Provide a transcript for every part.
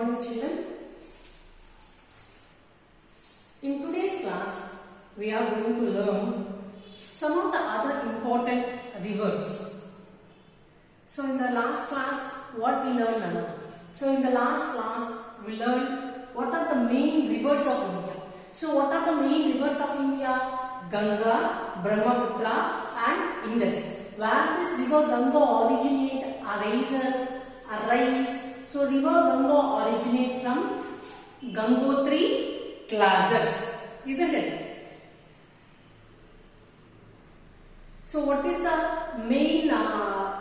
morning children. In today's class, we are going to learn some of the other important rivers. So in the last class, what we learned now? So in the last class, we learned what are the main rivers of India. So what are the main rivers of India? Ganga, Brahmaputra and Indus. Where this river Ganga arises. So river Ganga originates from Gangotri classes, isn't it? So what is the main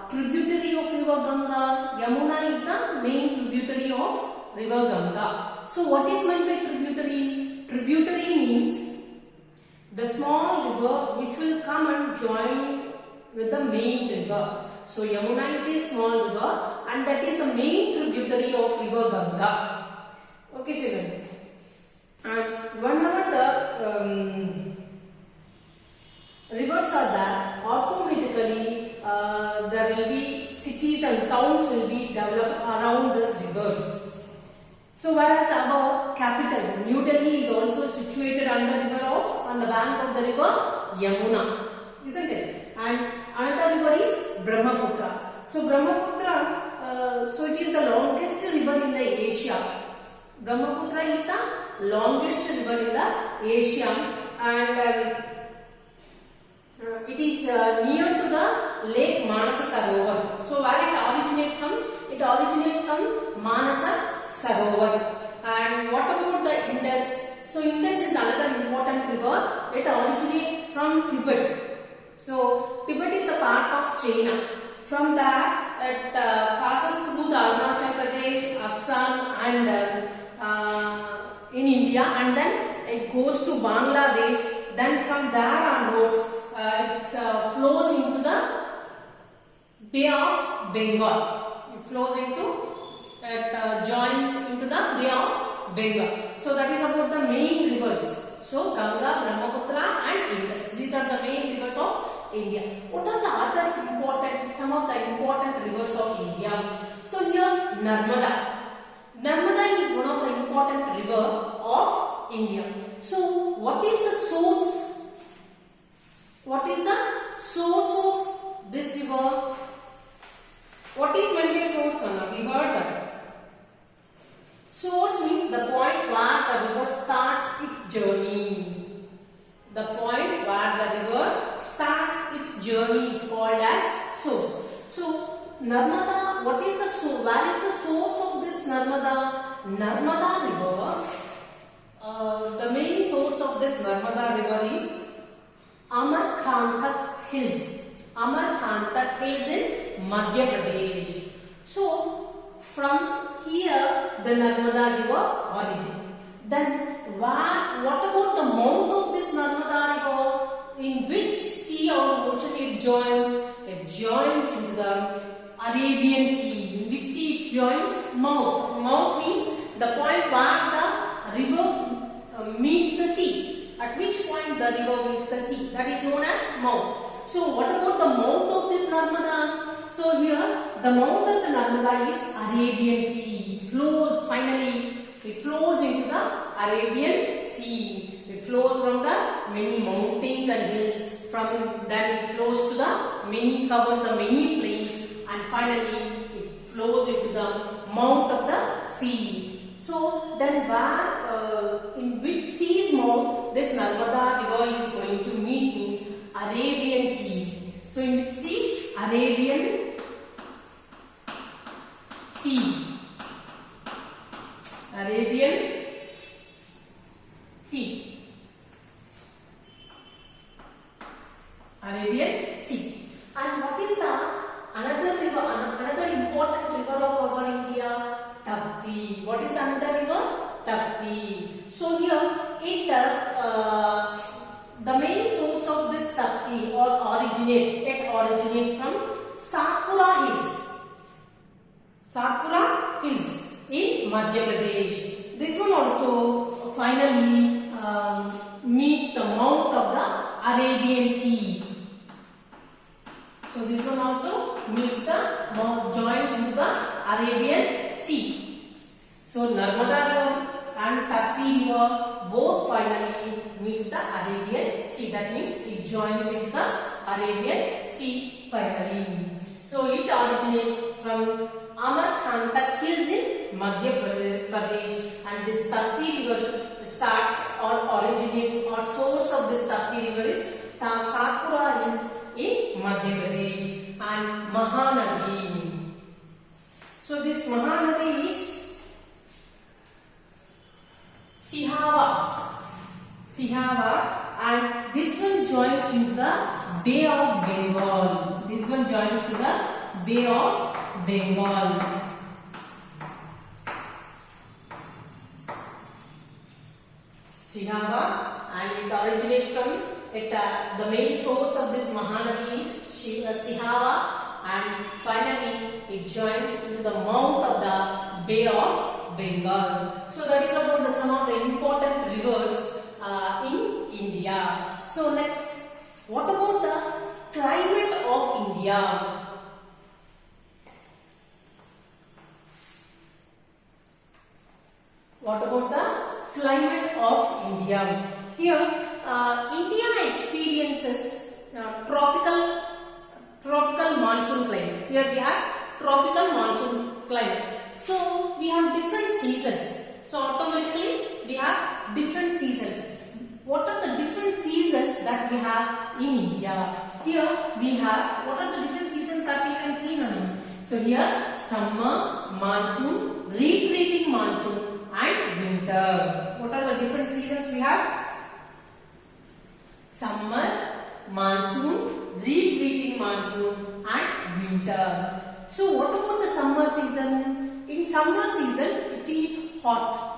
tributary of river Ganga? Yamuna is the main tributary of river Ganga. So what is meant by tributary? Tributary means the small river which will come and join with the main river. So Yamuna is a small river and that is the main tributary of river Ganga. Okay children. And whenever the rivers are there, automatically there will be cities and towns will be developed around these rivers. So whereas our capital, New Delhi, is also situated on the bank of the river Yamuna, isn't it? And another river is Brahmaputra. So Brahmaputra, so it is the longest river in the Asia. Brahmaputra is the longest river in the Asia, and it is near to the Lake Manasa Sarovar. So where it originates from? It originates from Manasa Sarovar. And what about the Indus? So Indus is another important river. It originates from Tibet. So Tibet is the part of China. From there, it passes through the Arunachal Pradesh, Assam, and in India, and then it goes to Bangladesh. Then from there onwards, it flows into the Bay of Bengal. It flows into, it joins into the Bay of Bengal. So that is about the main rivers. So Ganga, Brahmaputra and Indus. These are the main rivers of India. What are the other important, some of the important rivers of India? So here Narmada. Narmada is one of the important river of India. So what is the source? What is the source of this river? What is meant by source, Anna? We heard that. Source means the point where the river starts its journey. The point where the river starts its journey is called as source. So Narmada, what is the source? Where is the source of this Narmada? Narmada river, the main source of this Narmada river is Amarkantak Hills. Amarkantak Hills in Madhya Pradesh. So from here the Narmada river originates. Then what about the mouth of this Narmada river? In which sea or ocean it joins? It joins into the Arabian Sea. In which sea it joins? Mouth. Mouth means the point where the river meets the sea. At which point the river meets the sea. That is known as mouth. So what about the mouth of this Narmada? So here the mouth of the Narmada is Arabian Sea. It flows finally. It flows into the Arabian Sea. It flows from the many mountains and hills. Then it flows to the covers the many plains, and finally it flows into the mouth of the sea. So then in which sea's mouth this Narmada river is going to meet means Arabian Sea. So in which sea? Arabian Sea. Arabian Sea. Arabian Sea. And what is the another river, another important river of our India? Tapti. What is the another river? Tapti. So here the main source of this Tapti originates from Satpura Hills. Satpura Hills in Madhya Pradesh. This one also finally meets the mouth of the Arabian Sea. So this one also meets the mouth, joins into the Arabian Sea. So Narmada River and Tapti River both finally meets the Arabian Sea. That means it joins with the Arabian Sea finally. So it originates from Amarkantak hills in Madhya Pradesh, and this Tapti river starts or originates or source of this Tapti river is Satpura hills in Madhya Pradesh and Mahanadi. So this Mahanadi is Sihava, and this one joins into the Bay of Bengal. This one joins to the Bay of Bengal. Sihava, and it originates from it. The main source of this Mahanadi is Sihava, and finally it joins into the mouth of the Bay of Bengal. So that is about some of the important rivers in India. So next, what about the climate of India? What about the climate of India? Here, India experiences tropical monsoon climate. Here we have tropical monsoon climate. So we have different seasons. So automatically we have different seasons. What are the different seasons that we have in India? Here we have, what are the different seasons that we can see now? So here summer, monsoon, retreating monsoon and winter. What are the different seasons we have? Summer, monsoon, retreating monsoon and winter. So what about the summer season? In summer season it is hot.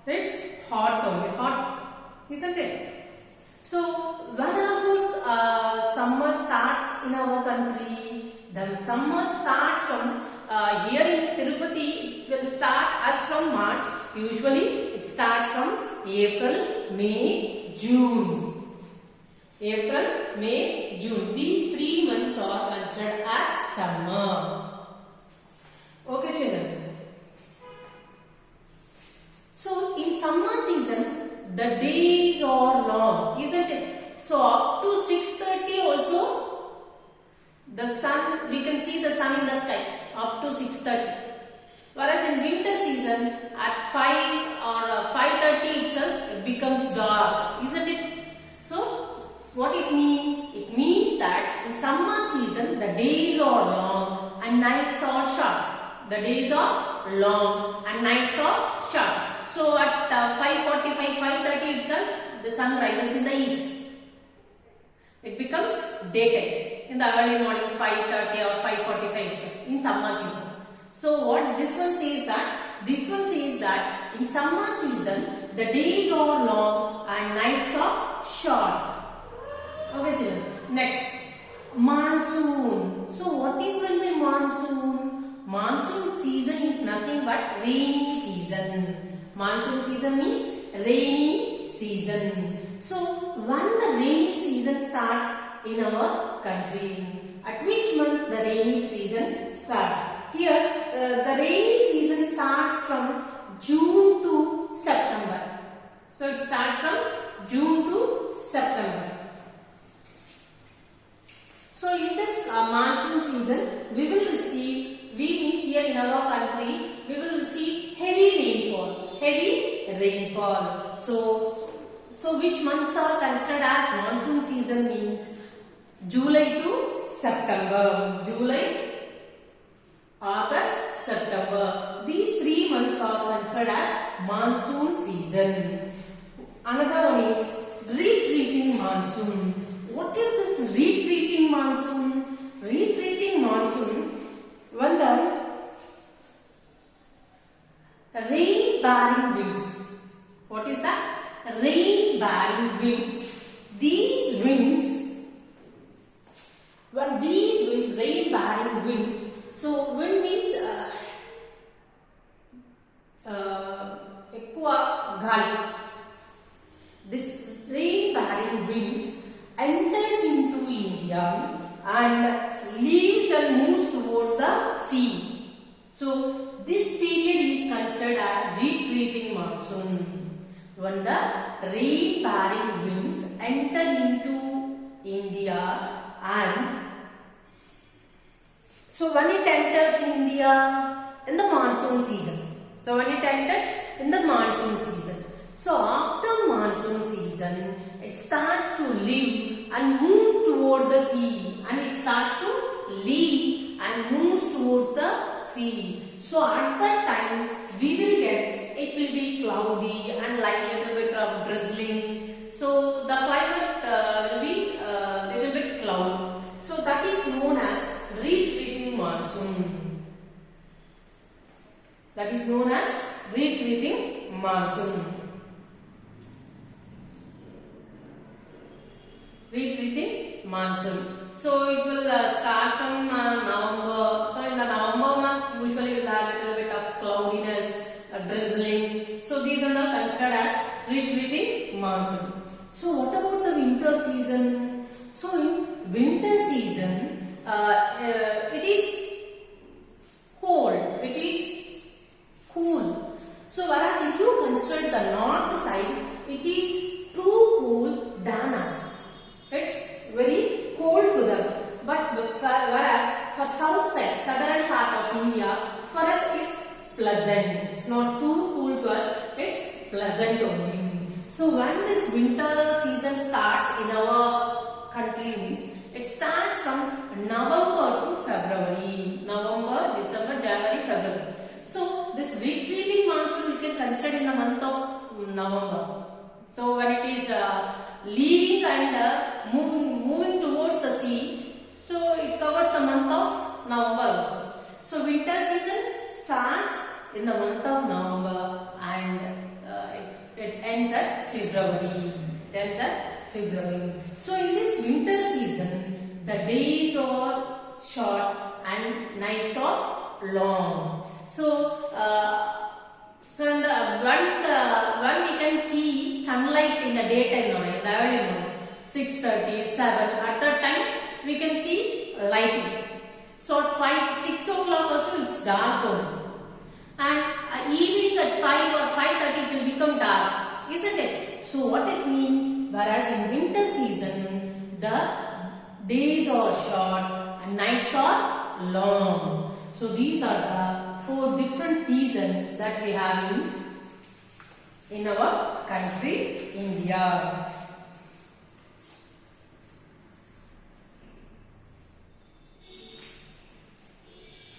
It's hot only, hot, isn't it? So whenever summer starts in our country, the summer starts from here in Tirupati, it will start as from March. Usually it starts from April, May, June. April, May, June. These 3 months are considered as summer. Okay, children. So in summer season, the days are long, isn't it? So up to 6:30 also, the sun, we can see the sun in the sky up to 6:30. Whereas in winter season, at 5 or 5:30 itself, it becomes dark, isn't it? So what it means? It means that in summer season, the days are long and nights are short. The days are long and nights are short. So at 5:45, 5:30 itself, the sun rises in the east. It becomes daytime in the early morning, 5:30 or 5:45 itself in summer season. So what this one says that? This one says that in summer season, the days are long and nights are short. Okay, children. Next, monsoon. So what is meant by monsoon? Monsoon season is nothing but rainy season. Monsoon season means rainy season. So when the rainy season starts in our country, at which month the rainy season starts? Here the rainy season starts from June to September. So it starts from June to September. So in this monsoon season, we will receive, means here in our country, we will receive heavy rainfall. Heavy rainfall. So which months are considered as monsoon season means July to September. July, August, September. These 3 months are considered as monsoon season. Another one is retreating monsoon. What is this retreating monsoon? Retreating monsoon, when the rain-bearing winds. What is that? Rain-bearing winds. These winds, when these winds, rain-bearing winds, so wind means ekkuva gali. This rain-bearing winds enters into India and leaves and moves towards the sea. So this period is considered as retreating monsoon. When the rain-bearing winds enter into India and so when it enters India in the monsoon season. So when it enters in the monsoon season. So after monsoon season, it starts to leave and move toward the sea, and it starts to leave and moves towards the sea. So at that time we will get, it will be cloudy and like a little bit of drizzling. So the climate will be little bit cloudy. So that is known as retreating monsoon. That is known as retreating monsoon. Retreating monsoon. So it will start from November. So in the November month, usually we will have a little bit of cloudiness, drizzling. So these are now considered as retreating monsoon. So what about the winter season? So in winter season, it is cold. It is cool. So whereas if you consider the north side, it is too cool than us. It's very cold to them. But whereas for south side, southern part of India, for us it's pleasant. It's not too cool to us. It's pleasant only. So when this winter season starts in our country means it starts from November to February. November, December, January, February. So this retreating monsoon we can consider in the month of November. So when it is leaving and moving towards the sea, so it covers the month of November also. So winter season starts in the month of November and it ends at February. It ends at February. So in this winter season, the days are short and nights are long. So in the when we can see sunlight in the daytime, in the early morning, 6:30, 7. At that time we can see lighting. So at 6 o'clock also it's dark only. And evening at 5 or 5:30 it will become dark, isn't it? So what it means? Whereas in winter season the days are short and nights are long. So these are the 4 different seasons that we have in our country, India.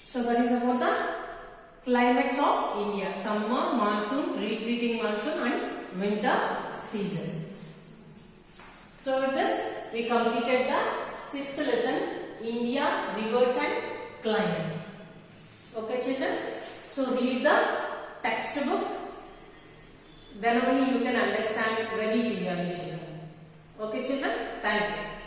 So that is about the climates of India: summer, monsoon, retreating monsoon, and winter season. So with this, we completed the 6th lesson, India, rivers and climate. Okay children, so read the textbook, then only you can understand very clearly children. Okay children, thank you.